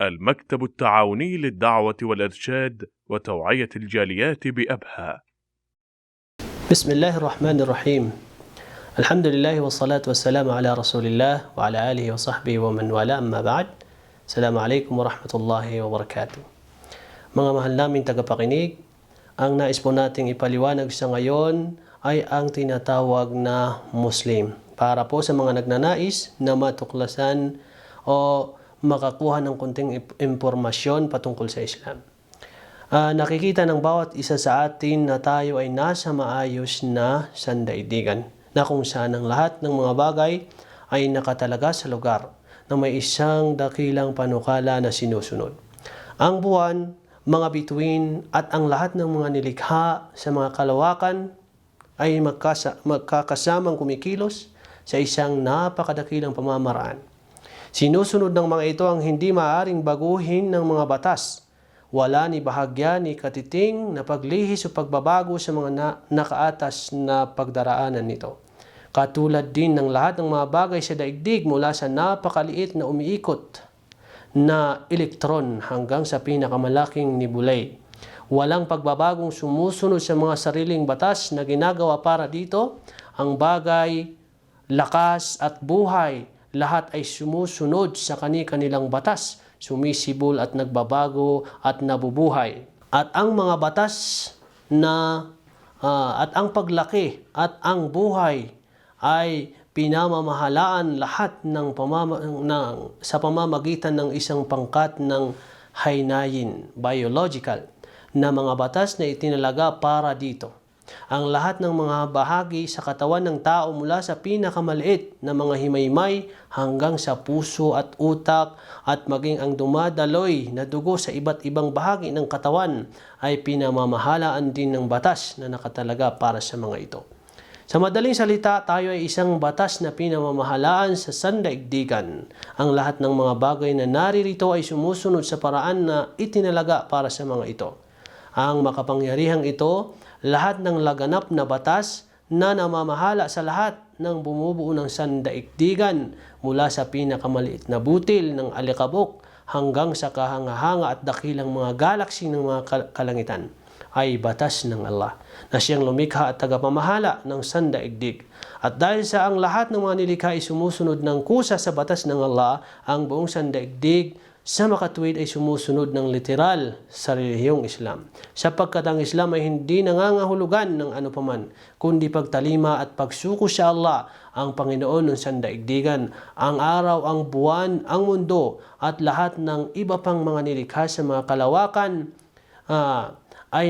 المكتب التعاوني للدعوة والإرشاد وتوعية الجاليات بأبها. بسم الله الرحمن الرحيم. الحمد لله والصلاة والسلام على رسول الله وعلى آله وصحبه ومن والاه. أما بعد. Assalamualaikum warahmatullahi wabarakatuh. Mga mahal naming tagapakinig, ang nais po nating ipaliwanag sa ngayon ay ang tinatawag na Muslim. Para po sa mga nagnanais na matuklasan o makakuha ng kunting impormasyon patungkol sa Islam. Nakikita ng bawat isa sa atin na tayo ay nasa maayos na sandaigdigan na kung saan ang lahat ng mga bagay ay nakatalaga sa lugar na may isang dakilang panukala na sinusunod. Ang buwan, mga bituin at ang lahat ng mga nilikha sa mga kalawakan ay magkakasamang kumikilos sa isang napakadakilang pamamaraan. Sinusunod ng mga ito ang hindi maaaring baguhin ng mga batas. Wala ni bahagya ni katiting na paglihis o pagbabago sa mga nakaatas na pagdaraanan nito. Katulad din ng lahat ng mga bagay sa daigdig mula sa napakaliit na umiikot na elektron hanggang sa pinakamalaking nebulae. Walang pagbabagong sumusunod sa mga sariling batas na ginagawa para dito. Ang bagay, lakas at buhay, lahat ay sumusunod sa kani-kanilang batas, sumisibol at nagbabago at nabubuhay. At ang mga batas at ang paglaki at ang buhay ay pinamamahalaan lahat sa pamamagitan ng isang pangkat ng haynayin, biological, na mga batas na itinalaga para dito. Ang lahat ng mga bahagi sa katawan ng tao mula sa pinakamaliit na mga himaymay hanggang sa puso at utak at maging ang dumadaloy na dugo sa iba't ibang bahagi ng katawan ay pinamamahalaan din ng batas na nakatalaga para sa mga ito. Sa madaling salita, tayo ay isang batas na pinamamahalaan sa sandaigdigan. Ang lahat ng mga bagay na naririto ay sumusunod sa paraan na itinalaga para sa mga ito. Ang makapangyarihang ito, lahat ng laganap na batas na namamahala sa lahat ng bumubuo ng sandaigdigan mula sa pinakamaliit na butil ng alikabok hanggang sa kahanga-hanga at dakilang mga galaksi ng mga kalangitan ay batas ng Allah na siyang lumikha at tagapamahala ng sandaigdig. At dahil sa ang lahat ng mga nilikha ay sumusunod ng kusa sa batas ng Allah, ang buong sandaigdig sa makatuwid ay sumusunod ng literal sa relihiyong Islam. Sapagkat ang Islam ay hindi nangangahulugan ng anupaman, kundi pagtalima at pagsuko sa Allah, ang Panginoon ng sandaigdigan, ang araw, ang buwan, ang mundo, at lahat ng iba pang mga nilikha sa mga kalawakan ay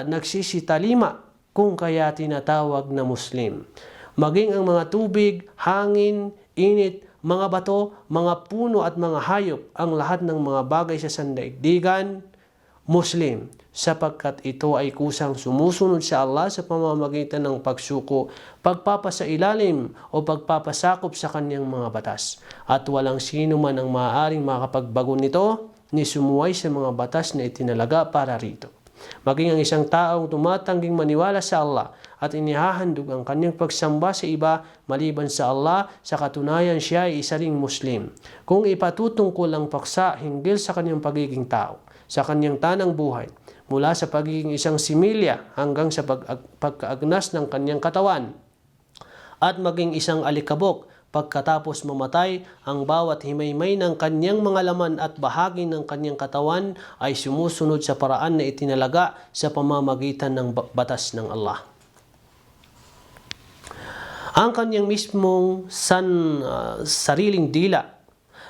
nagsisitalima kung kaya tinatawag na Muslim. Maging ang mga tubig, hangin, init, mga bato, mga puno at mga hayop, ang lahat ng mga bagay sa sandaigdigan, Muslim, sapagkat ito ay kusang sumusunod sa Allah sa pamamagitan ng pagsuko, pagpapasailalim o pagpapasakop sa kanyang mga batas. At walang sino man ang maaaring makapagbago nito ni sumuway sa mga batas na itinalaga para rito. Maging ang isang taong tumatangging maniwala sa Allah at inihahandog ang kanyang pagsamba sa iba maliban sa Allah, sa katunayan siya ay isa ring Muslim. Kung ipatutungkol ang paksa hinggil sa kanyang pagiging tao, sa kanyang tanang buhay, mula sa pagiging isang similya hanggang sa pagkaagnas ng kanyang katawan, at maging isang alikabok, pagkatapos mamatay, ang bawat himaymay ng kanyang mga laman at bahagi ng kanyang katawan ay sumusunod sa paraan na itinalaga sa pamamagitan ng batas ng Allah. Ang kanyang mismong sariling dila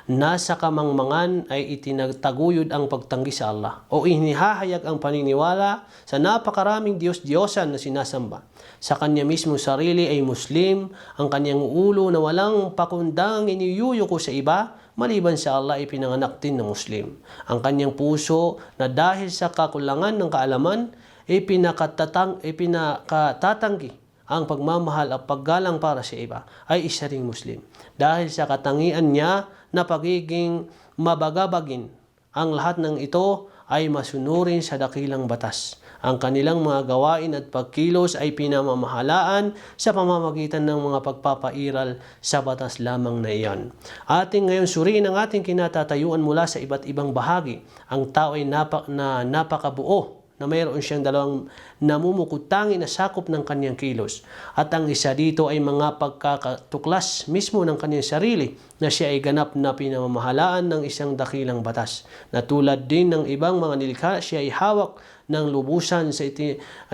nasa kamangmangan ay itinagtaguyod ang pagtanggi sa Allah o inihahayag ang paniniwala sa napakaraming Diyos-Diyosan na sinasamba. Sa kanya mismo sarili ay Muslim, ang kanyang ulo na walang pakundang iniyuyuko sa iba, maliban sa Allah ay pinanganak din na Muslim. Ang kanyang puso na dahil sa kakulangan ng kaalaman ay pinakatatanggi ang pagmamahal at paggalang para sa iba ay isa ring Muslim. Dahil sa katangian niya na pagiging mabagabagin, ang lahat ng ito ay masunurin sa dakilang batas. Ang kanilang mga gawain at pagkilos ay pinamamahalaan sa pamamagitan ng mga pagpapairal sa batas lamang na iyon. Ating ngayon suriin ang ating kinatatayuan mula sa iba't ibang bahagi. Ang tao ay napakabuo na mayroon siyang dalawang namumukutangi na sakop ng kanyang kilos. At ang isa dito ay mga pagkakatuklas mismo ng kanyang sarili na siya ay ganap na pinamamahalaan ng isang dakilang batas. Na tulad din ng ibang mga nilikha, siya ay hawak ng lubusan sa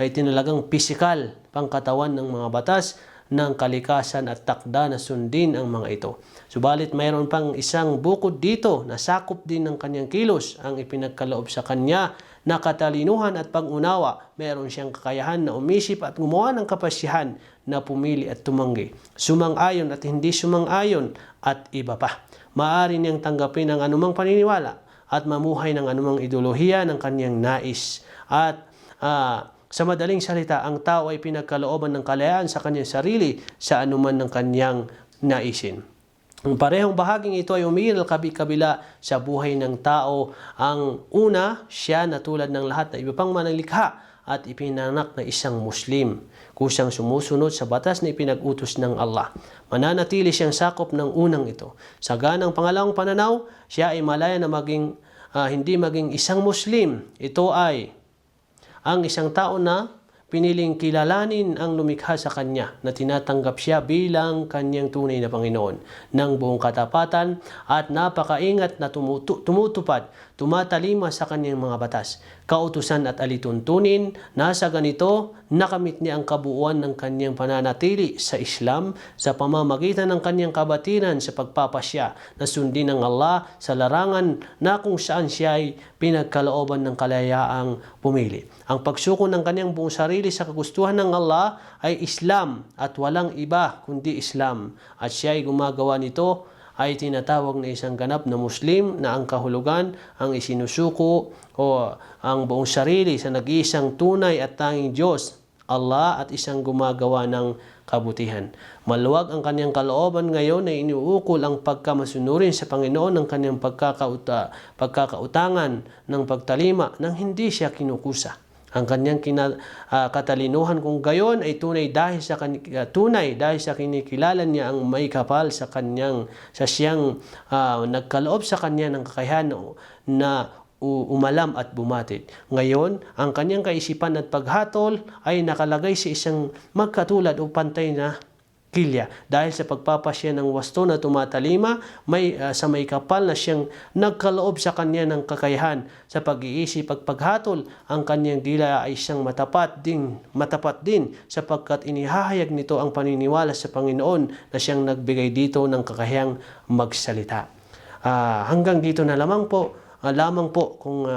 itinalagang pisikal pangkatawan ng mga batas ng kalikasan at takda na sundin ang mga ito. Subalit mayroon pang isang bukod dito na sakop din ng kanyang kilos ang ipinagkaloob sa kanya na katalinuhan at pag-unawa. Mayroon siyang kakayahan na umisip at gumawa ng kapasyahan na pumili at tumanggi, sumang-ayon at hindi sumang-ayon at iba pa. Maaari niyang tanggapin ang anumang paniniwala at mamuhay ng anumang ideolohiya ng kanyang nais. At sa madaling salita, ang tao ay pinagkalooban ng kalayaan sa kanyang sarili sa anuman ng kanyang naisin. Ang parehong bahaging ito ay umiiral kabila sa buhay ng tao. Ang una, siya na tulad ng lahat na iba pang manalikha at ipinanak na isang Muslim, kusang sumusunod sa batas na ipinag-utos ng Allah. Mananatili siyang sakop ng unang ito. Sa ganang pangalawang pananaw, siya ay malaya na hindi maging isang Muslim. Ito ay ang isang tao na piniling kilalanin ang lumikha sa kanya na tinatanggap siya bilang kanyang tunay na Panginoon ng buong katapatan at napakaingat na tumutupad, tumatalima sa kanyang mga batas, kautusan at alituntunin. Nasa ganito, nakamit niya ang kabuuan ng kanyang pananatili sa Islam sa pamamagitan ng kanyang kabatiran sa pagpapasya na sundin ng Allah sa larangan na kung saan siya ay pinagkalooban ng kalayaang pumili. Ang pagsuko ng kanyang buong sarili sa kagustuhan ng Allah ay Islam at walang iba kundi Islam. At siya ay gumagawa nito ay tinatawag na isang ganap na Muslim na ang kahulugan ang isinusuko o ang buong sarili sa nag-iisang tunay at tanging Diyos, Allah, at isang gumagawa ng kabutihan. Maluwag ang kanyang kalooban ngayon na iniuukol ang pagkamasunurin sa Panginoon ng kanyang pagkakautangan ng pagtalima nang hindi siya kinukusa. Ang kanyang katalinuhan kung gayon ay tunay dahil sa kinikilala niya ang may kapal sa siyang nagkaloob sa kanya ng kakayahan na umalam at bumatid. Ngayon, ang kanyang kaisipan at paghatol ay nakalagay sa isang magkatulad o pantay na kilya dahil sa pagpapasya ng wasto na tumatalima sa may kapal na siyang nagkaloob sa kanya ng kakayahan sa pag-iisip at paghatol. Ang kanyang dila ay siyang matapat din sapagkat inihahayag nito ang paniniwala sa Panginoon na siyang nagbigay dito ng kakayahang magsalita. Hanggang dito na lamang po kung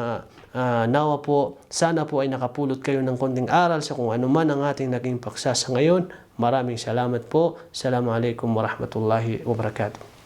nawa po, sana po ay nakapulot kayo ng konting aral sa kung ano man ang ating naging paksa sa ngayon. Maraming salamat po. Assalamualaikum warahmatullahi wabarakatuh.